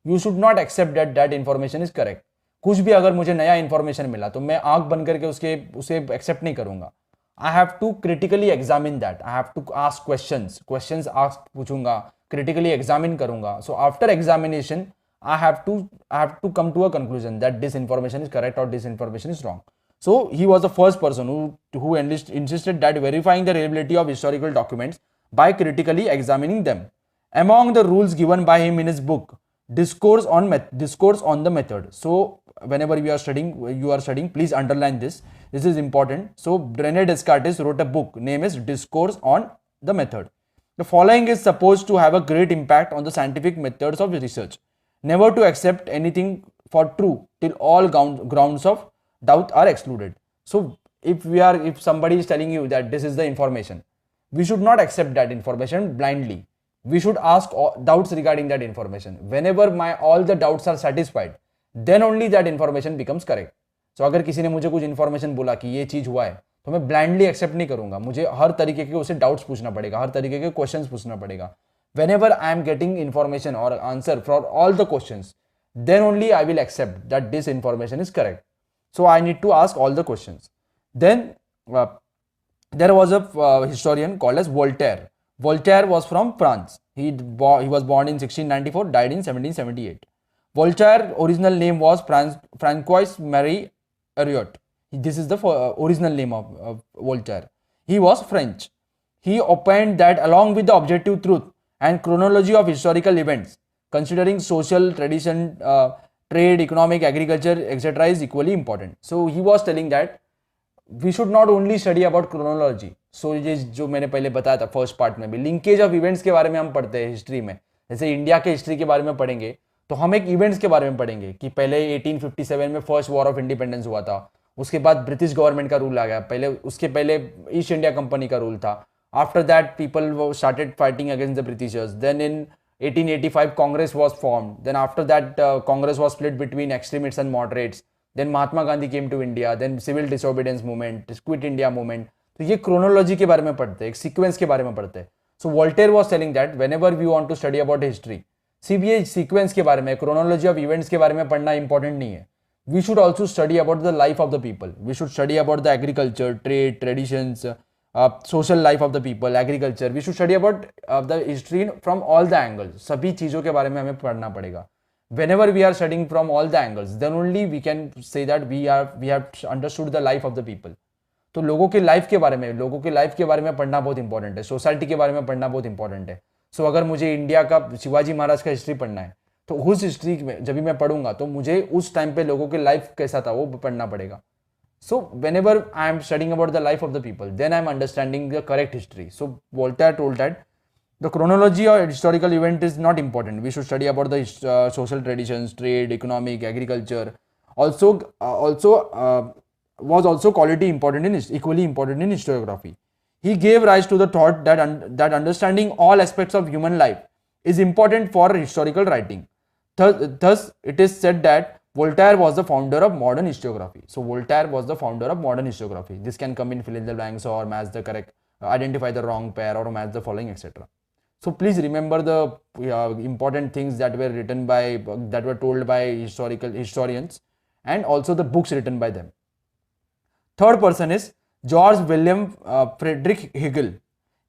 You should not accept that that information is correct. कुछ भी अगर मुझे नया इन्फॉर्मेशन मिला तो मैं आंख बंद करके उसे एक्सेप्ट नहीं करूंगा। I have to critically examine that, I have to ask questions ask पूछूंगा, क्रिटिकली एग्जामिन करूंगा। So after examination I have to come to a conclusion that this information is correct or this information is wrong. So he was the first person who insisted that verifying the reliability of historical documents by critically examining them. Among the rules given by him in his book, discourse on the method. So whenever you are studying, please underline this. This is important. So René Descartes wrote a book named as Discourse on the Method. The following is supposed to have a great impact on the scientific methods of research. Never to accept anything for true till all grounds of doubt are excluded. So if somebody is telling you that this is the information, we should not accept that information blindly. We should ask doubts regarding that information. Whenever all the doubts are satisfied, then only that information becomes correct. So अगर किसी ने मुझे कुछ information बोला कि ये चीज हुआ है, तो मैं blindly accept नहीं करूंगा। मुझे हर तरीके के उसे doubts पूछना पड़ेगा, हर तरीके के questions पूछना पड़ेगा। Whenever I am getting information or answer for all the questions, then only I will accept that this information is correct. So I need to ask all the questions. Then there was a historian called as Voltaire. Voltaire was from France. He was born in 1694, died in 1778. Voltaire's original name was Francois Marie Ariot. This is the original name of Voltaire. He was French. He opined that along with the objective truth and chronology of historical events, considering social tradition, trade, economic, agriculture, etc. is equally important. So he was telling that we should not only study about chronology. So ये जो मैंने पहले बताया था first part में भी, linkage of events के बारे में हम पढ़ते हैं हिस्ट्री में। जैसे इंडिया के हिस्ट्री के बारे में पढ़ेंगे तो हम एक इवेंट्स के बारे में पढ़ेंगे कि पहले 1857 में फर्स्ट वॉर ऑफ इंडिपेंडेंस हुआ था, उसके बाद ब्रिटिश गवर्नमेंट का रूल आ गया, उसके पहले ईस्ट इंडिया कंपनी का रूल था। After that, people started fighting against the Britishers. Then in 1885, Congress was formed. Then after that, Congress was split between extremists and moderates. Then Mahatma Gandhi came to India. Then civil disobedience movement, Quit India movement. तो ये chronology के बारे में पढ़ते हैं, एक sequence के बारे में पढ़ते हैं. So Voltaire was telling that whenever we want to study about history, सिर्फ ये sequence के बारे में, chronology of events के बारे में पढ़ना important नहीं है. We should also study about the life of the people. We should study about the agriculture, trade, traditions, social life of the people, agriculture. We should study about the history from all the angles. सभी चीज़ों के बारे में हमें पढ़ना पड़ेगा. Whenever we are studying from all the angles, then only we can say that we have understood the life of the people. तो लोगों के लाइफ के बारे में पढ़ना बहुत इंपॉर्टेंट है, सोसाइटी के बारे में पढ़ना बहुत इंपॉर्टेंट है. सो अगर मुझे इंडिया का शिवाजी महाराज का हिस्ट्री पढ़ना है तो उस हिस्ट्री में जब भी मैं पढ़ूंगा तो मुझे उस टाइम पे लोगों के लाइफ कैसा था वो पढ़ना पड़ेगा. So whenever I am studying about the life of the people, then I am understanding the correct history. So Voltaire told that the chronology or historical event is not important. We should study about the social traditions, trade, economic, agriculture. Was also equally important in historiography. He gave rise to the thought that understanding all aspects of human life is important for historical writing. Thus, it is said that Voltaire was the founder of modern historiography. So Voltaire was the founder of modern historiography. This can come in fill in the blanks or match the correct, identify the wrong pair or match the following, etc. So please remember the important things that were told by historians and also the books written by them. Third person is George Wilhelm Friedrich Hegel.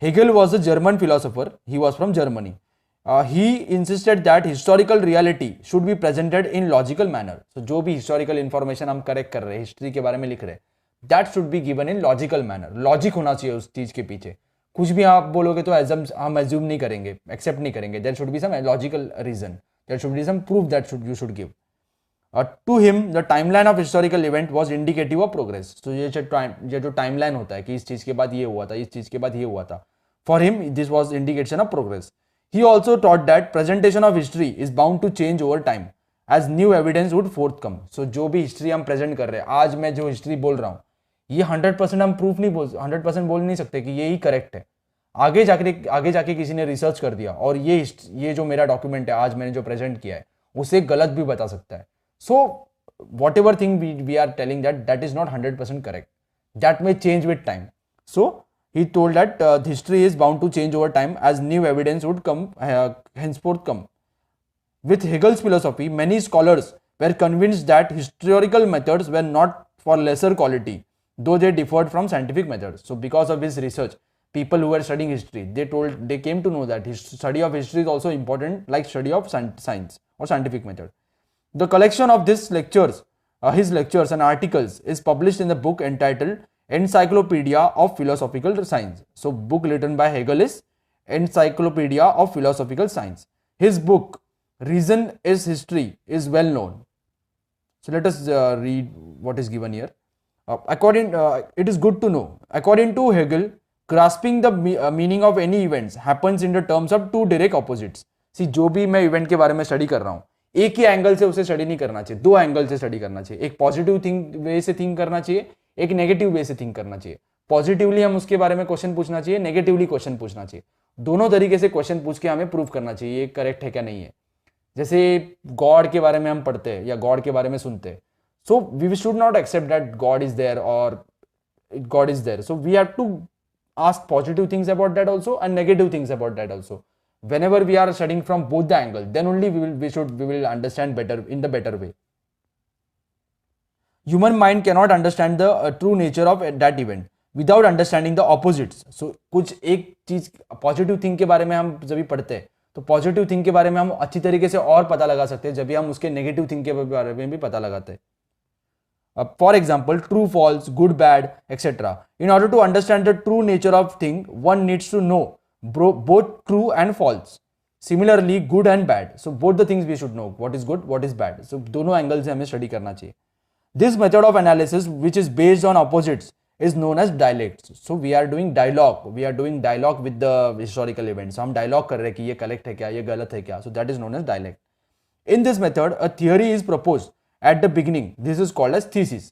Hegel was a German philosopher. He was from Germany. He insisted that historical reality should be presented in logical manner. So जो भी historical information हम correct कर रहे हैं, history के बारे में लिख रहे हैं, that should be given in logical manner. Logic होना चाहिए उस चीज के पीछे. कुछ भी आप बोलोगे तो हम assume नहीं करेंगे, accept नहीं करेंगे. There should be some logical reason. There should be some proof that you should give. To him, the timeline of historical event was indicative of progress. So ये जो timeline होता है कि इस चीज के बाद ये हुआ था, इस चीज के बाद ये हुआ था. For him, this was indication of progress. He also taught that presentation of history is bound to change over time as new evidence would forthcome. So जो भी history हम present कर रहे हैं, आज मैं जो history बोल रहा हूँ, ये 100% हम proof नहीं 100% बोल नहीं सकते कि यही correct है. आगे जाके किसी ने research कर दिया और ये जो मेरा document है, आज मैंने जो present किया है, उसे गलत भी बता सकता है. So whatever thing we are telling that is not 100% correct. That may change with time. So he told that history is bound to change over time as new evidence would henceforth come. With Hegel's philosophy, many scholars were convinced that historical methods were not for lesser quality, though they differed from scientific methods. So because of his research, people who were studying history, they came to know that study of history is also important like study of science or scientific method. The collection of his lectures and articles is published in the book entitled Encyclopedia of Philosophical Science. So book written by Hegel is Encyclopedia of Philosophical Science. His book Reason is History is well known. So let us read what is given here. It is good to know. According to Hegel, grasping the meaning of any events happens in the terms of two direct opposites. See, जो भी मैं event के बारे में study कर रहा हूँ, एक ही एंगल से उसे स्टडी नहीं करना चाहिए, दो एंगल से स्टडी करना चाहिए. एक पॉजिटिव वे से थिंक करना चाहिए, एक नेगेटिव वे से थिंक करना चाहिए. पॉजिटिवली हम उसके बारे में क्वेश्चन पूछना चाहिए, नेगेटिवली क्वेश्चन पूछना चाहिए. दोनों तरीके से क्वेश्चन पूछ के हमें प्रूव करना चाहिए ये करेक्ट है क्या नहीं है. जैसे गॉड के बारे में हम पढ़ते हैं या गॉड के बारे में सुनते हैं, so we should not accept that god is there और god is there. So we have to ask positive things about that also and negative things about that also. Whenever we are studying from both the angle, then only we will understand better in the better way. Human mind cannot understand the true nature of that event without understanding the opposites. So कुछ एक चीज positive thing के बारे में हम जब भी पढ़ते हैं तो पॉजिटिव थिंग के बारे में हम अच्छी तरीके से और पता लगा सकते हैं जब भी हम उसके नेगेटिव थिंग के बारे में भी पता लगाते हैं. For example, true, false, good, bad, etc. In order to understand the true nature of thing, one needs to know both true and false. Similarly, good and bad. So both the things we should know. What is good, what is bad. So दोनों angle से हमें study करना चाहिए. This method of analysis, which is based on opposites, is known as dialectics. So we are doing dialogue. We are doing dialogue with the historical events. So हम dialogue कर रहे हैं कि ये correct है क्या, ये गलत है क्या. So that is known as dialect. In this method, a theory is proposed. At the beginning, this is called as thesis.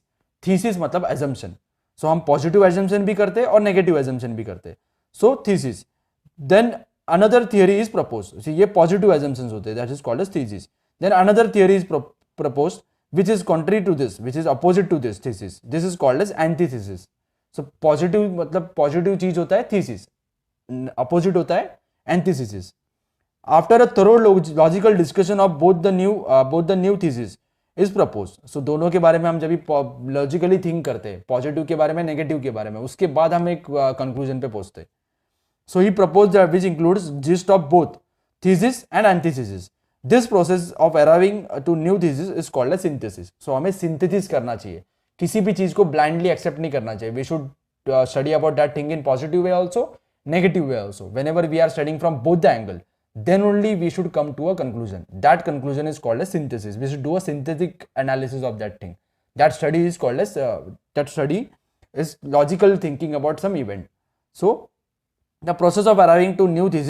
Thesis मतलब assumption. So हम positive assumption भी करते हैं और negative assumption भी करते हैं. So thesis. Then another theory is proposed. See, ये positive assumptions होते हैं. That is called as thesis. Then another theory is proposed, which is contrary to this, which is opposite to this thesis. This is called as antithesis. So positive मतलब positive चीज होता है thesis. Opposite होता है antithesis. After a thorough logical discussion of both the new thesis is proposed. So दोनों के बारे में हम जब भी लॉजिकली थिंक करते हैं, पॉजिटिव के बारे में, नेगेटिव के बारे में, उसके बाद हम एक कंक्लूजन पे पहुंचते हैं. So he proposed that which includes gist of both thesis and antithesis. This process of arriving to new thesis is called as synthesis. So हमें synthesis करना चाहिए. किसी भी चीज को blindly accept नहीं करना चाहिए. We should study about that thing in positive way also, negative way also. Whenever we are studying from both the angle, then only we should come to a conclusion. That conclusion is called as synthesis. We should do a synthetic analysis of that thing. That study is called as logical thinking about some event. So the process of arriving to new thesis